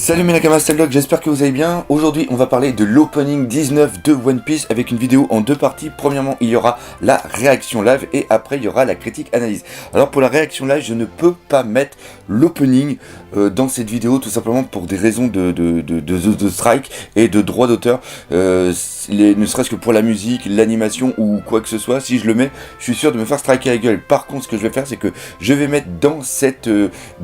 Salut mes nakamas, c'est Vlog, j'espère que vous allez bien. Aujourd'hui on va parler de l'opening 19 de One Piece avec une vidéo en deux parties. Premièrement il y aura la réaction live et après il y aura la critique analyse. Alors pour la réaction live je ne peux pas mettre l'opening dans cette vidéo tout simplement pour des raisons de strike et de droit d'auteur. Ne serait-ce que pour la musique, l'animation ou quoi que ce soit, si je le mets je suis sûr de me faire striker la gueule. Par contre ce que je vais faire c'est que je vais mettre dans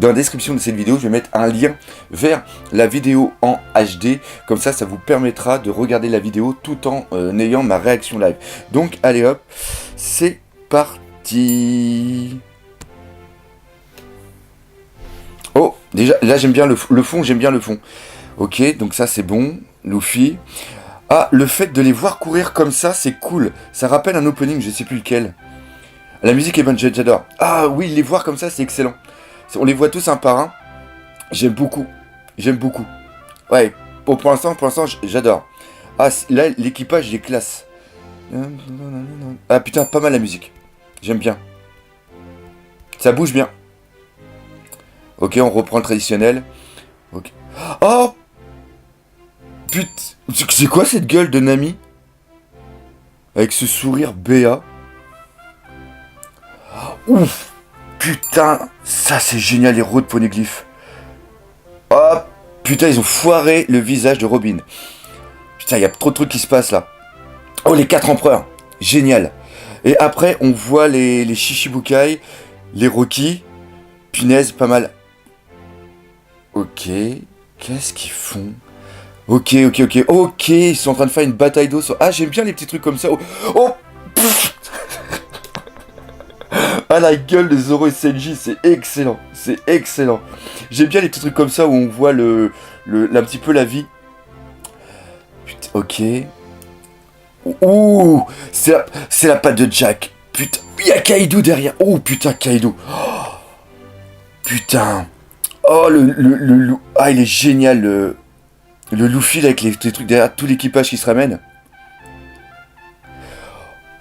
la description de cette vidéo, je vais mettre un lien vers la vidéo en HD, comme ça vous permettra de regarder la vidéo tout en ayant ma réaction live. Donc allez hop, c'est parti. Oh, déjà là j'aime bien le fond, j'aime bien le fond. Ok, donc ça c'est bon, Luffy. Ah, le fait de les voir courir comme ça, c'est cool. Ça rappelle un opening, je sais plus lequel. La musique est bonne, j'adore. Ah oui, les voir comme ça, c'est excellent. On les voit tous un par un. J'aime beaucoup. J'aime beaucoup. Ouais, pour l'instant, j'adore. Ah, là, l'équipage, il est classe. Ah putain, pas mal la musique. J'aime bien. Ça bouge bien. Ok, on reprend le traditionnel. Ok. Oh putain, c'est quoi cette gueule de Nami? Avec ce sourire béat. Ouf. Putain, ça c'est génial, les héros de Poneglyph. Oh putain, ils ont foiré le visage de Robin. Putain, il y a trop de trucs qui se passent là. Oh, les 4 empereurs. Génial. Et après, on voit les Shichibukai, les Rocky. Punaise, pas mal. Ok. Qu'est-ce qu'ils font? Ok. Ok, ils sont en train de faire une bataille d'eau. Ah, j'aime bien les petits trucs comme ça. Oh ah, la gueule de Zoro et Senji, c'est excellent. C'est excellent. J'aime bien les petits trucs comme ça où on voit un petit peu la vie. Putain, ok. Ouh, c'est la patte de Jack. Putain, il y a Kaido derrière. Oh putain, Kaido. Oh, putain. Oh, ah, il est génial, le Luffy là, avec les trucs derrière, tout l'équipage qui se ramène.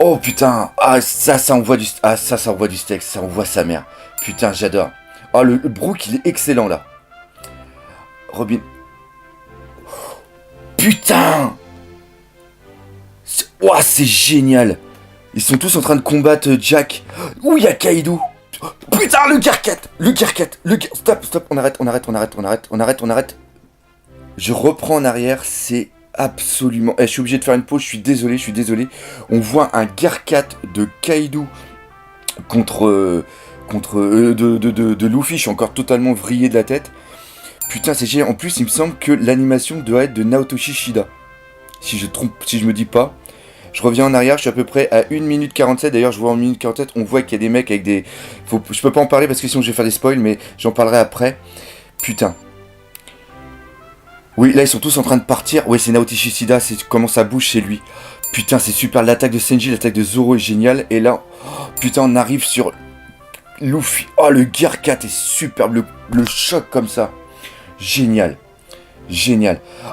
Oh putain, ah ça envoie du steak, ça envoie sa mère. Putain, j'adore. Oh, le Brook, il est excellent là. Robin. Putain. Ouah, c'est génial. Ils sont tous en train de combattre Jack. Ouh, il y a Kaido. Putain, le Gearcat. Stop, on arrête. Je reprends en arrière, c'est absolument... je suis obligé de faire une pause, je suis désolé. On voit un Gearcat de Kaido contre de Luffy, je suis encore totalement vrillé de la tête. Putain, c'est génial. En plus, il me semble que l'animation doit être de Naotoshi Shida. Si je me dis pas. Je reviens en arrière, je suis à peu près à 1 minute 47. D'ailleurs, je vois en 1 minute 47, on voit qu'il y a des mecs avec des... Je peux pas en parler parce que sinon je vais faire des spoils, mais j'en parlerai après. Putain. Oui, là, ils sont tous en train de partir. Ouais, c'est Naotoshi Shida, c'est comment ça bouge chez lui. Putain, c'est super. L'attaque de Senji, l'attaque de Zoro est géniale. Et là, oh, putain, on arrive sur Luffy. Oh, le Gearcat est superbe. Le choc comme ça. Génial.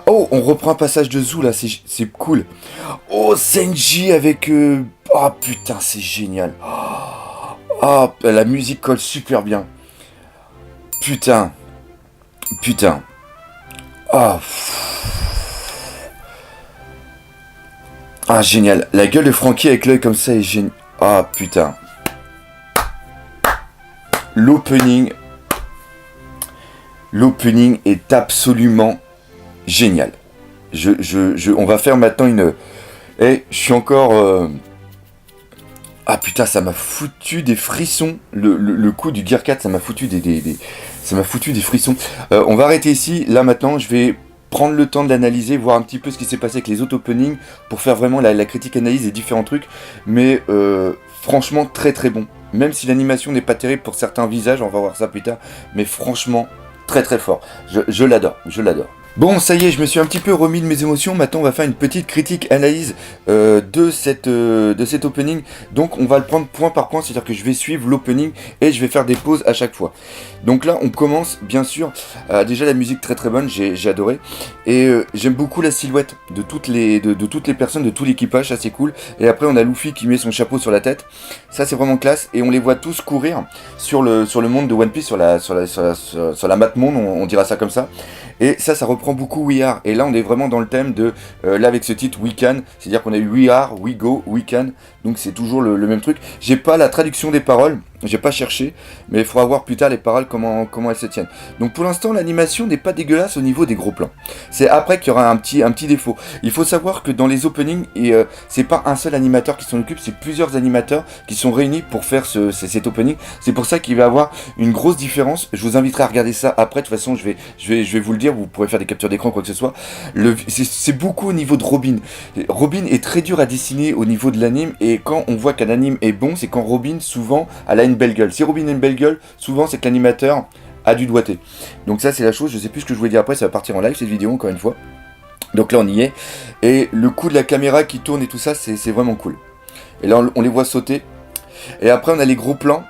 Oh, on reprend un passage de Zou là, c'est cool. Oh, Senji avec... Oh putain, c'est génial. Oh, la musique colle super bien. Putain. Oh. Ah, génial. La gueule de Franky avec l'œil comme ça est génial. Ah, putain. L'opening est absolument génial. On va faire maintenant une... je suis encore... Ah putain, ça m'a foutu des frissons. Le coup du Gearcat, ça m'a foutu ça m'a foutu des frissons. On va arrêter ici. Là maintenant, je vais prendre le temps de l'analyser, voir un petit peu ce qui s'est passé avec les autres openings pour faire vraiment la critique analyse des différents trucs. Mais franchement, très très bon. Même si l'animation n'est pas terrible pour certains visages, on va voir ça plus tard. Mais franchement, très très fort. Je l'adore. Bon, ça y est, je me suis un petit peu remis de mes émotions. Maintenant, on va faire une petite critique, analyse de cet opening. Donc, on va le prendre point par point, c'est-à-dire que je vais suivre l'opening et je vais faire des pauses à chaque fois. Donc là, on commence, bien sûr. Déjà, la musique très très bonne, j'ai adoré. Et j'aime beaucoup la silhouette de toutes les personnes, de tout l'équipage, ça c'est cool. Et après, on a Luffy qui met son chapeau sur la tête. Ça, c'est vraiment classe. Et on les voit tous courir sur le monde de One Piece, sur la map monde, on dira ça comme ça. Et ça reprend beaucoup We Are. Et là, on est vraiment dans le thème de, là, avec ce titre, We Can. C'est-à-dire qu'on a eu We Are, We Go, We Can. Donc c'est toujours le même truc. J'ai pas la traduction des paroles, j'ai pas cherché, mais il faudra voir plus tard les paroles, comment elles se tiennent. Donc pour l'instant, l'animation n'est pas dégueulasse au niveau des gros plans. C'est après qu'il y aura un petit défaut. Il faut savoir que dans les openings, c'est pas un seul animateur qui s'en occupe, c'est plusieurs animateurs qui sont réunis pour faire cet opening. C'est pour ça qu'il va y avoir une grosse différence. Je vous inviterai à regarder ça après. De toute façon, je vais vous le dire, vous pourrez faire des captures d'écran, quoi que ce soit. C'est beaucoup au niveau de Robin. Robin est très dur à dessiner au niveau de l'anime, et quand on voit qu'un anime est bon, c'est quand Robin, souvent, elle a une belle gueule. Si Robin a une belle gueule, souvent c'est que l'animateur a du doigté. Donc ça c'est la chose, je sais plus ce que je voulais dire après, ça va partir en live cette vidéo encore une fois. Donc là on y est, et le coup de la caméra qui tourne et tout ça, c'est vraiment cool. Et là on les voit sauter, et après on a les gros plans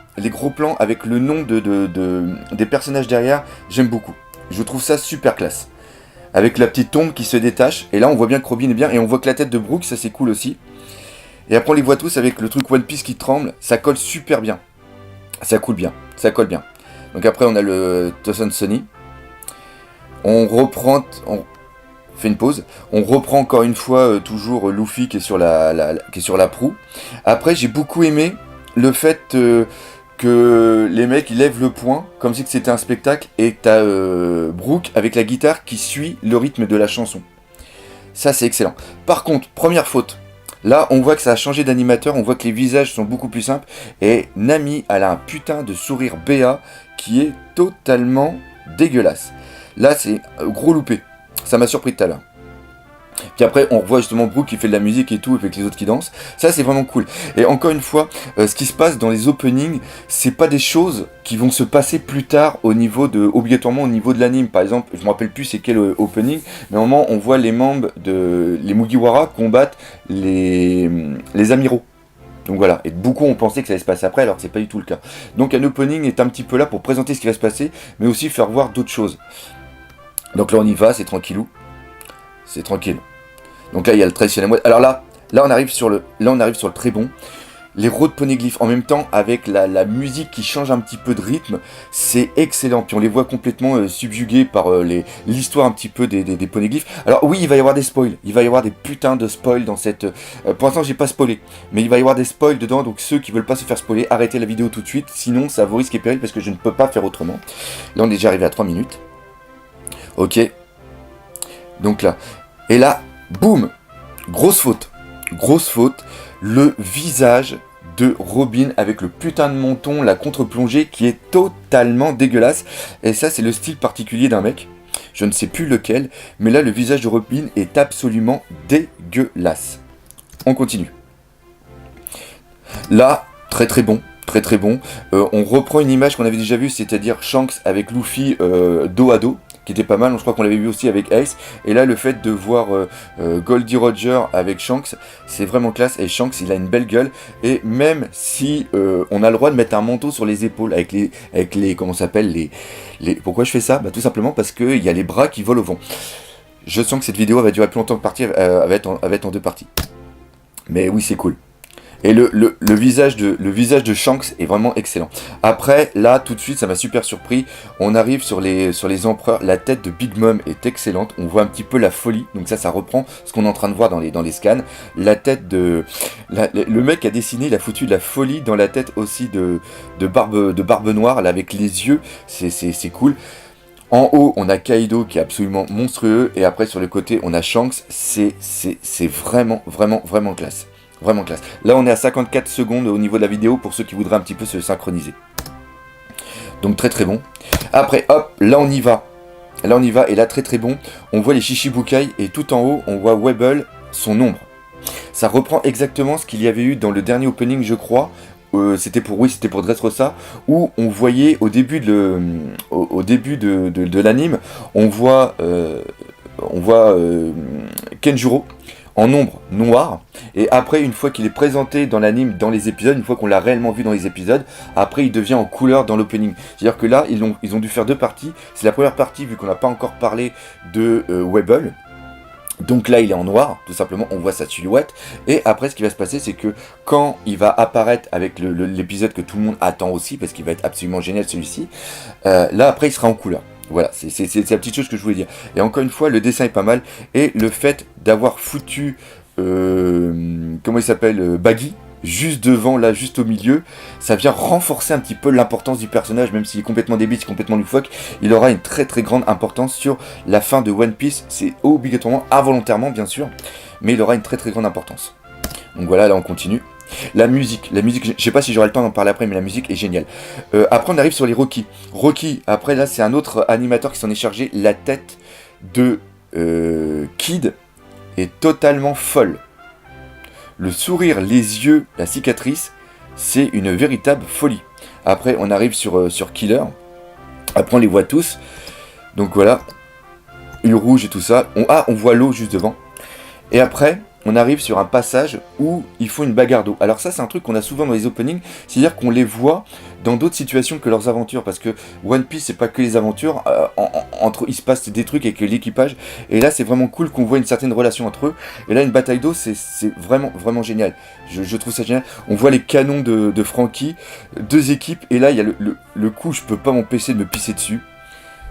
avec le nom des personnages derrière, j'aime beaucoup. Je trouve ça super classe. Avec la petite tombe qui se détache, et là on voit bien que Robin est bien, et on voit que la tête de Brook, ça c'est cool aussi. Et après on les voit tous avec le truc One Piece qui tremble, ça colle super bien. Ça coule bien, ça colle bien. Donc après on a le Toson Sunny. On fait une pause. On reprend encore une fois toujours Luffy qui est sur la proue. Après j'ai beaucoup aimé le fait que les mecs ils lèvent le poing comme si c'était un spectacle, et que t'as Brook avec la guitare qui suit le rythme de la chanson. Ça c'est excellent. Par contre, première faute. Là, on voit que ça a changé d'animateur, on voit que les visages sont beaucoup plus simples, et Nami, elle a un putain de sourire béat qui est totalement dégueulasse. Là, c'est gros loupé. Ça m'a surpris tout à l'heure. Puis après, on revoit justement Brook qui fait de la musique et tout, avec les autres qui dansent. Ça, c'est vraiment cool. Et encore une fois, ce qui se passe dans les openings, c'est pas des choses qui vont se passer plus tard obligatoirement au niveau de l'anime. Par exemple, je me rappelle plus c'est quel opening, mais à un moment, on voit les membres les Mugiwara combattre les amiraux. Donc voilà, et beaucoup ont pensé que ça allait se passer après, alors que c'est pas du tout le cas. Donc un opening est un petit peu là pour présenter ce qui va se passer, mais aussi faire voir d'autres choses. Donc là, on y va, c'est tranquillou. C'est tranquille. Donc là, il y a le traditionnel mode. Alors là on arrive sur le très bon. Les road poneglyphes en même temps avec la musique qui change un petit peu de rythme, c'est excellent. Puis on les voit complètement subjugués par l'histoire un petit peu des poneglyphes. Alors oui, il va y avoir des spoils. Il va y avoir des putains de spoils dans cette... pour l'instant, j'ai pas spoilé. Mais il va y avoir des spoils dedans. Donc ceux qui veulent pas se faire spoiler, arrêtez la vidéo tout de suite. Sinon, ça vous risque et péril parce que je ne peux pas faire autrement. Là, on est déjà arrivé à 3 minutes. Ok. Donc là. Et là, boum, grosse faute. Le visage de Robin avec le putain de menton, la contre-plongée qui est totalement dégueulasse. Et ça, c'est le style particulier d'un mec. Je ne sais plus lequel, mais là, le visage de Robin est absolument dégueulasse. On continue. Là, très très bon. On reprend une image qu'on avait déjà vue, c'est-à-dire Shanks avec Luffy dos à dos, qui était pas mal. Je crois qu'on l'avait vu aussi avec Ace. Et là, le fait de voir Goldie Roger avec Shanks, c'est vraiment classe. Et Shanks, il a une belle gueule. Et même si on a le droit de mettre un manteau sur les épaules avec les comment ça s'appelle les... Pourquoi je fais ça? Bah tout simplement parce qu'il y a les bras qui volent au vent. Je sens que cette vidéo va durer plus longtemps que partie, elle va être en 2 parties. Mais oui, c'est cool. Et le visage de Shanks est vraiment excellent. Après, là, tout de suite, ça m'a super surpris. On arrive sur les empereurs. La tête de Big Mom est excellente. On voit un petit peu la folie. Donc ça reprend ce qu'on est en train de voir dans les scans. La tête de... le mec a dessiné, il a foutu de la folie dans la tête aussi de Barbe Noire, là, avec les yeux. C'est cool. En haut, on a Kaido qui est absolument monstrueux. Et après, sur le côté, on a Shanks. C'est vraiment classe. Vraiment classe. Là, on est à 54 secondes au niveau de la vidéo pour ceux qui voudraient un petit peu se synchroniser. Donc très très bon. Après, hop, là on y va. Et là, très très bon. On voit les Shichibukai et tout en haut, on voit Webble, son ombre. Ça reprend exactement ce qu'il y avait eu dans le dernier opening, je crois. C'était pour Dressrosa, où on voyait au début de l'anime, on voit on voit Kenjuro en ombre noire, et après, une fois qu'il est présenté dans l'anime, dans les épisodes, une fois qu'on l'a réellement vu dans les épisodes, après il devient en couleur dans l'opening. C'est-à-dire que là, ils ont dû faire deux parties. C'est la première partie, vu qu'on n'a pas encore parlé de Webble. Donc là, il est en noir, tout simplement, on voit sa silhouette. Et après, ce qui va se passer, c'est que quand il va apparaître avec l'épisode que tout le monde attend aussi, parce qu'il va être absolument génial celui-ci, là, après, il sera en couleur. Voilà, c'est la petite chose que je voulais dire. Et encore une fois, le dessin est pas mal. Et le fait d'avoir foutu, comment il s'appelle, Baggy, juste devant, là, juste au milieu, ça vient renforcer un petit peu l'importance du personnage, même s'il est complètement débile, complètement loufoque, il aura une très très grande importance sur la fin de One Piece. C'est obligatoirement, involontairement bien sûr, mais il aura une très très grande importance. Donc voilà, là on continue. La musique, je sais pas si j'aurai le temps d'en parler après, mais la musique est géniale. Après on arrive sur les Rocky. Rocky, après là c'est un autre animateur qui s'en est chargé. La tête de Kid est totalement folle. Le sourire, les yeux, la cicatrice, c'est une véritable folie. Après on arrive sur Killer. Après on les voit tous. Donc voilà, le rouge et tout ça. On voit l'eau juste devant. Et après, on arrive sur un passage où il faut une bagarre d'eau. Alors ça, c'est un truc qu'on a souvent dans les openings, c'est-à-dire qu'on les voit dans d'autres situations que leurs aventures, parce que One Piece, c'est pas que les aventures, entre il se passe des trucs avec l'équipage, et là, c'est vraiment cool qu'on voit une certaine relation entre eux, et là, une bataille d'eau, c'est vraiment, vraiment génial. Je trouve ça génial. On voit les canons de Franky, deux équipes, et là, il y a le coup, je peux pas m'empêcher de me pisser dessus,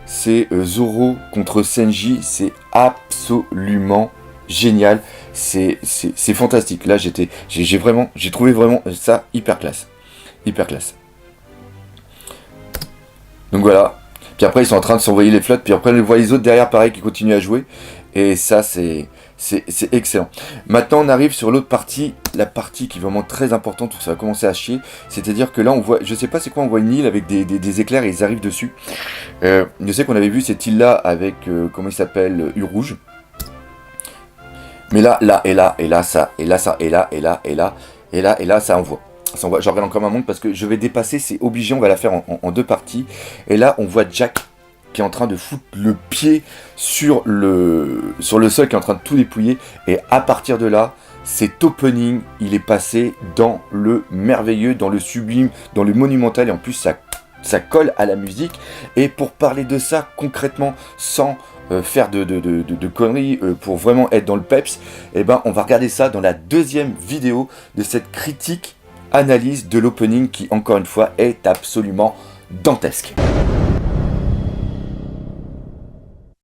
c'est Zoro contre Senji, c'est absolument génial, c'est fantastique. Là j'ai trouvé vraiment ça hyper classe. Donc voilà. Puis après ils sont en train de s'envoyer les flottes, puis après on voit les autres derrière pareil qui continuent à jouer. Et ça c'est excellent. Maintenant on arrive sur l'autre partie, la partie qui est vraiment très importante où ça va commencer à chier. C'est-à-dire que là on voit, je sais pas c'est quoi, on voit une île avec des éclairs et ils arrivent dessus. Je sais qu'on avait vu cette île là avec, comment il s'appelle, U-Rouge. Mais là, ça envoie. Ça envoie. Je regarde encore ma montre parce que je vais dépasser, c'est obligé, on va la faire en deux parties. Et là, on voit Jack qui est en train de foutre le pied sur le sol, qui est en train de tout dépouiller. Et à partir de là, cet opening, il est passé dans le merveilleux, dans le sublime, dans le monumental. Et en plus, ça colle à la musique. Et pour parler de ça concrètement, sans faire de conneries, pour vraiment être dans le peps, et ben on va regarder ça dans la deuxième vidéo de cette critique analyse de l'opening qui encore une fois est absolument dantesque.